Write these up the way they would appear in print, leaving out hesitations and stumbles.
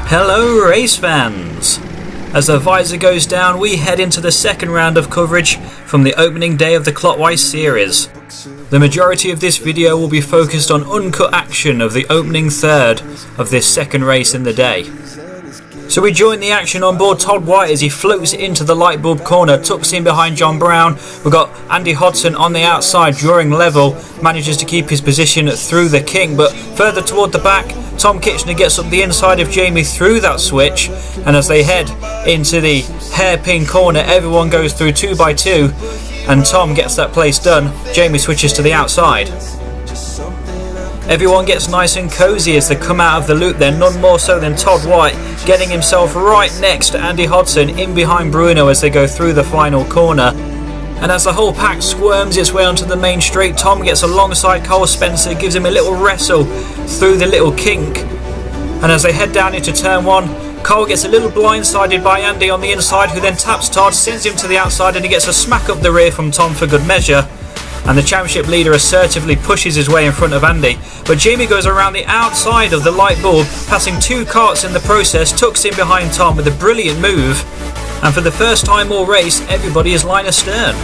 Hello race fans! As the visor goes down, we head into the second round of coverage from the opening day of the Clockwise series. The majority of this video will be focused on uncut action of the opening third of this second race in the day. So we join the action on board Todd White as he floats into the light bulb corner, tucks in behind John Brown. We've got Andy Hodson on the outside, drawing level, manages to keep his position through the kink, but further toward the back, Tom Kitchener gets up the inside of Jamie through that switch, and as they head into the hairpin corner, everyone goes through 2x2, and Tom gets that place done. Jamie switches to the outside. Everyone gets nice and cozy as they come out of the loop there, none more so than Todd White, getting himself right next to Andy Hodson in behind Bruno as they go through the final corner. And as the whole pack squirms its way onto the main straight, Tom gets alongside Cole Spencer, gives him a little wrestle through the little kink. And as they head down into turn one, Cole gets a little blindsided by Andy on the inside, who then taps Todd, sends him to the outside, and he gets a smack up the rear from Tom for good measure. And the championship leader assertively pushes his way in front of Andy, but Jamie goes around the outside of the light bulb, passing two carts in the process, tucks in behind Tom with a brilliant move, and for the first time all race, everybody is line astern.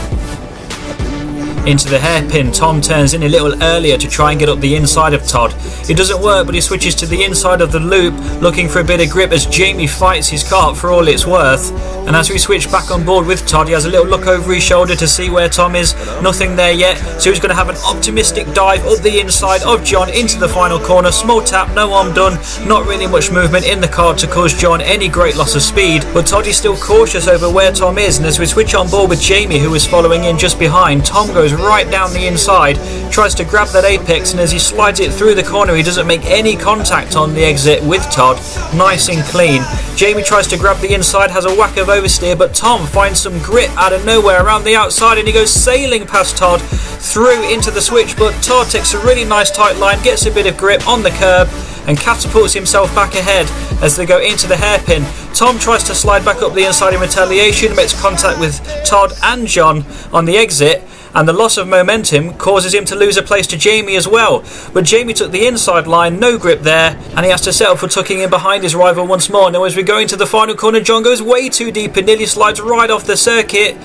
Into the hairpin, Tom turns in a little earlier to try and get up the inside of Todd. It doesn't work, but he switches to the inside of the loop, looking for a bit of grip as Jamie fights his cart for all it's worth. And as we switch back on board with Todd, he has a little look over his shoulder to see where Tom is. Nothing there yet, so he's going to have an optimistic dive up the inside of John into the final corner. Small tap, no arm done, not really much movement in the cart to cause John any great loss of speed, but Todd is still cautious over where Tom is, and as we switch on board with Jamie, who is following in just behind, Tom goes right down the inside, tries to grab that apex, and as he slides it through the corner, he doesn't make any contact on the exit with Todd. Nice and clean. Jamie tries to grab the inside, has a whack of oversteer, but Tom finds some grip out of nowhere around the outside, and he goes sailing past Todd through into the switch, but Todd takes a really nice tight line, gets a bit of grip on the curb, and catapults himself back ahead as they go into the hairpin. Tom tries to slide back up the inside in retaliation, makes contact with Todd and John on the exit, and the loss of momentum causes him to lose a place to Jamie as well. But Jamie took the inside line, no grip there, and he has to settle for tucking in behind his rival once more. Now as we go into the final corner, John goes way too deep and nearly slides right off the circuit.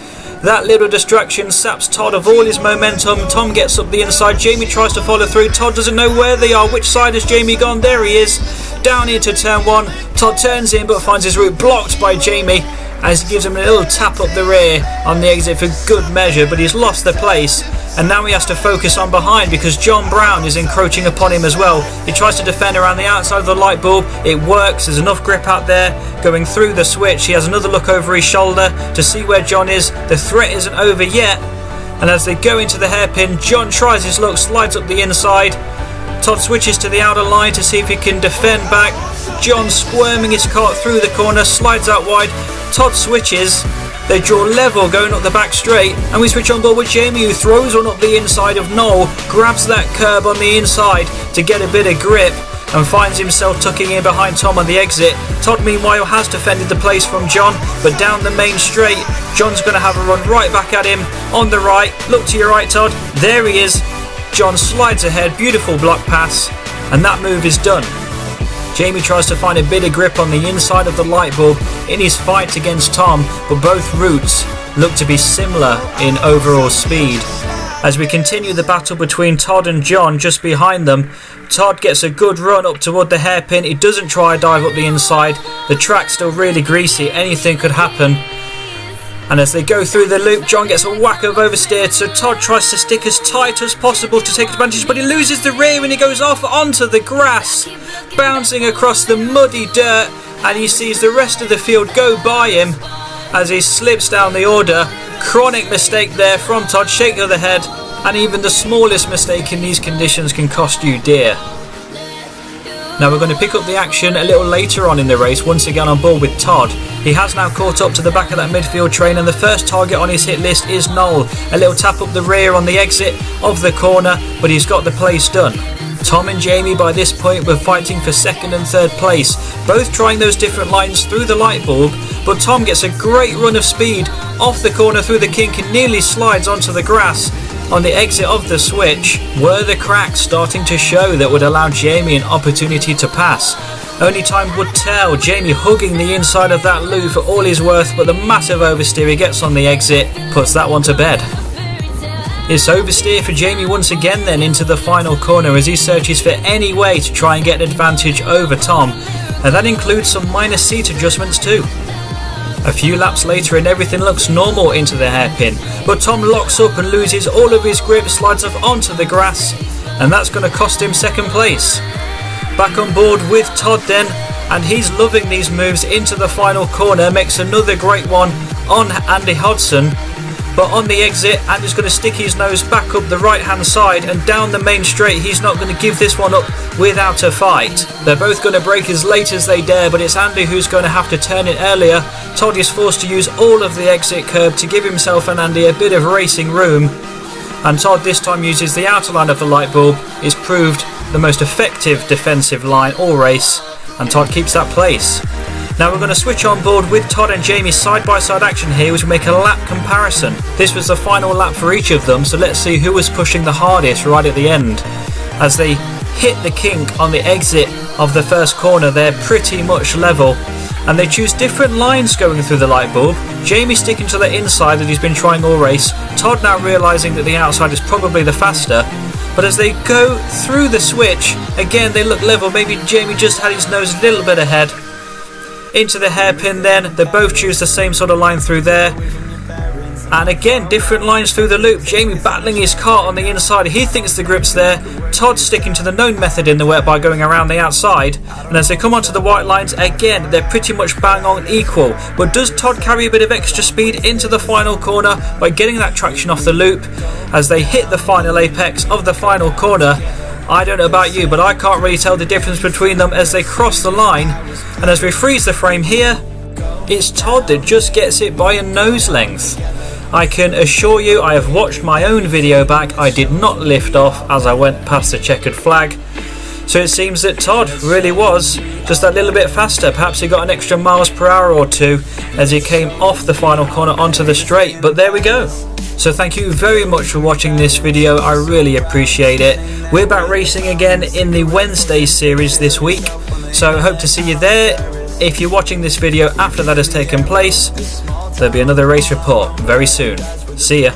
That little distraction saps Todd of all his momentum. Tom gets up the inside, Jamie tries to follow through, Todd doesn't know where they are. Which side has Jamie gone? There he is, down into turn one. Todd turns in but finds his route blocked by Jamie as he gives him a little tap up the rear on the exit for good measure, but he's lost the place, and now he has to focus on behind because John Brown is encroaching upon him as well. He tries to defend around the outside of the light bulb, it works, there's enough grip out there. Going through the switch, he has another look over his shoulder to see where John is. The threat isn't over yet, and as they go into the hairpin, John tries his luck, slides up the inside. Todd switches to the outer line to see if he can defend back. John squirming his cart through the corner, slides out wide. Todd switches, they draw level going up the back straight, and we switch on board with Jamie, who throws one up the inside of Noel, grabs that curb on the inside to get a bit of grip, and finds himself tucking in behind Tom on the exit. Todd meanwhile has defended the place from John, but down the main straight, John's going to have a run right back at him on the right. Look to your right, Todd, there he is. John slides ahead, beautiful block pass, and that move is done. Jamie tries to find a bit of grip on the inside of the light bulb in his fight against Tom, but both routes look to be similar in overall speed. As we continue the battle between Todd and John just behind them, Todd gets a good run up toward the hairpin. He doesn't try a dive up the inside. The track's still really greasy, anything could happen. And as they go through the loop, John gets a whack of oversteer, so Todd tries to stick as tight as possible to take advantage, but he loses the rear when he goes off onto the grass, bouncing across the muddy dirt, and he sees the rest of the field go by him as he slips down the order. Chronic mistake there from Todd, shake of the head, and even the smallest mistake in these conditions can cost you dear. Now we're going to pick up the action a little later on in the race, once again on board with Todd. He has now caught up to the back of that midfield train, and the first target on his hit list is Noel. A little tap up the rear on the exit of the corner, but he's got the place done. Tom and Jamie by this point were fighting for second and third place, both trying those different lines through the light bulb, but Tom gets a great run of speed off the corner through the kink and nearly slides onto the grass. On the exit of the switch, were the cracks starting to show that would allow Jamie an opportunity to pass? Only time would tell. Jamie hugging the inside of that loop for all he's worth, but the massive oversteer, he gets on the exit, puts that one to bed. It's oversteer for Jamie once again then into the final corner as he searches for any way to try and get an advantage over Tom, and that includes some minor seat adjustments too. A few laps later and everything looks normal into the hairpin, but Tom locks up and loses all of his grip, slides off onto the grass, and that's going to cost him second place. Back on board with Todd then, and he's loving these moves into the final corner, makes another great one on Andy Hodson, but on the exit Andy's going to stick his nose back up the right hand side and down the main straight. He's not going to give this one up without a fight. They're both going to brake as late as they dare, but it's Andy who's going to have to turn it earlier. Todd is forced to use all of the exit curb to give himself and Andy a bit of racing room, and Todd this time uses the outer line of the light bulb. It's proved the most effective defensive line all race, and Todd keeps that place. Now we're going to switch on board with Todd and Jamie's side-by-side action here, which will make a lap comparison. This was the final lap for each of them, so let's see who was pushing the hardest right at the end. As they hit the kink on the exit of the first corner, they're pretty much level, and they choose different lines going through the light bulb. Jamie sticking to the inside that he's been trying all race, Todd now realising that the outside is probably the faster. But as they go through the switch, again they look level. Maybe Jamie just had his nose a little bit ahead. Into the hairpin then, they both choose the same sort of line through there. And again, different lines through the loop. Jamie battling his car on the inside. He thinks the grip's there. Todd sticking to the known method in the wet by going around the outside. And as they come onto the white lines, again, they're pretty much bang on equal. But does Todd carry a bit of extra speed into the final corner by getting that traction off the loop as they hit the final apex of the final corner? I don't know about you, but I can't really tell the difference between them as they cross the line. And as we freeze the frame here, it's Todd that just gets it by a nose length. I can assure you I have watched my own video back. I did not lift off as I went past the checkered flag. So it seems that Todd really was just that little bit faster. Perhaps he got an extra miles per hour or two as he came off the final corner onto the straight. But there we go. So thank you very much for watching this video. I really appreciate it. We're back racing again in the Wednesday series this week. So I hope to see you there. If you're watching this video after that has taken place, there'll be another race report very soon. See ya.